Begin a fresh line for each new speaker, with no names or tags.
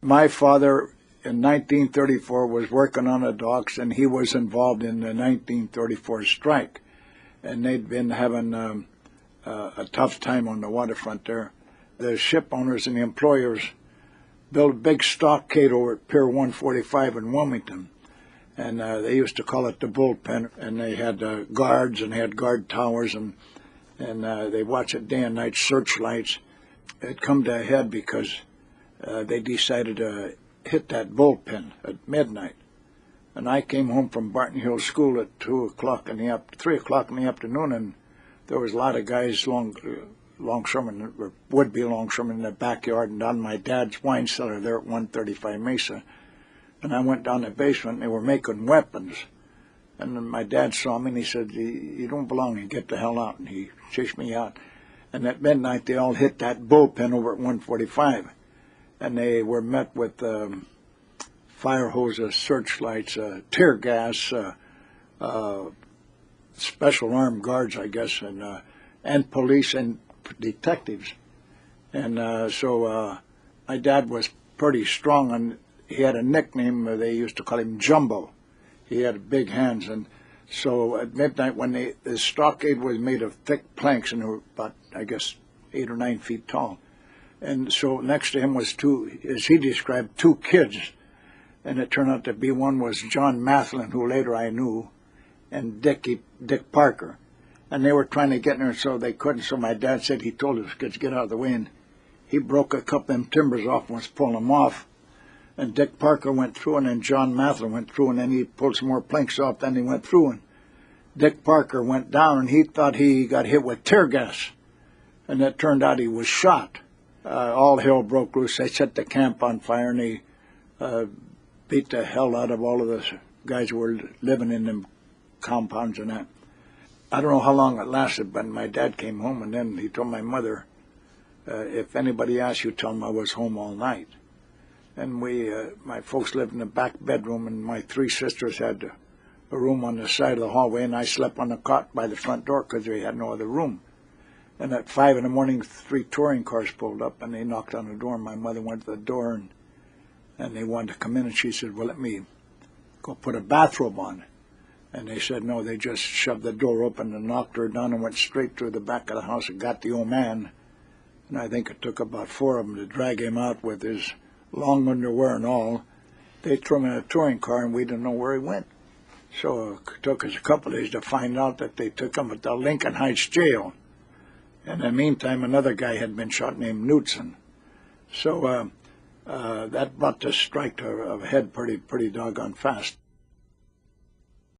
My father in 1934 was working on the docks, and he was involved in the 1934 strike. And they'd been having a tough time on the waterfront there. The ship owners and the employers built a big stockade over at Pier 145 in Wilmington. And they used to call it the bullpen. And they had guards, and they had guard towers, and they watched it day and night, searchlights. It come to a head because they decided to hit that bullpen at midnight. And I came home from Barton Hill School at 3 o'clock in the afternoon, and there was a lot of guys, longshoremen, or would-be longshoremen, in the backyard and down my dad's wine cellar there at 135 Mesa. And I went down the basement, and they were making weapons. And then my dad saw me, and he said, "You don't belong here, get the hell out." And he chased me out. And at midnight, they all hit that bullpen over at 145. And they were met with fire hoses, searchlights, tear gas, special armed guards, I guess, and police and detectives. And so my dad was pretty strong, and he had a nickname. They used to call him Jumbo. He had big hands. And so at midnight, when the stockade was made of thick planks, and they were about, I guess, 8 or 9 feet tall. And so next to him was two, as he described, two kids. And it turned out to be, one was John Mathlin, who later I knew, and Dick Parker. And they were trying to get in there, so they couldn't. So my dad said he told his kids, "Get out of the way." And he broke a couple of them timbers off and was pulling them off. And Dick Parker went through, and then John Mathlin went through, and then he pulled some more planks off, then he went through. And Dick Parker went down, and he thought he got hit with tear gas. And it turned out he was shot. All hell broke loose. They set the camp on fire, and they beat the hell out of all of the guys who were living in them compounds and that. I don't know how long it lasted, but my dad came home, and then he told my mother, "If anybody asks you, tell them I was home all night." And my folks lived in the back bedroom, and my 3 sisters had a room on the side of the hallway, and I slept on the cot by the front door because they had no other room. And at 5 in the morning, 3 touring cars pulled up, and they knocked on the door, and my mother went to the door, and they wanted to come in, and she said, "Well, let me go put a bathrobe on." And they said no. They just shoved the door open and knocked her down and went straight through the back of the house and got the old man. And I think it took about 4 of them to drag him out with his long underwear and all. They threw him in a touring car, and we didn't know where he went. So it took us a couple of days to find out that they took him at the Lincoln Heights jail. And in the meantime, another guy had been shot named Knutson. So that brought the strike to a head pretty doggone fast.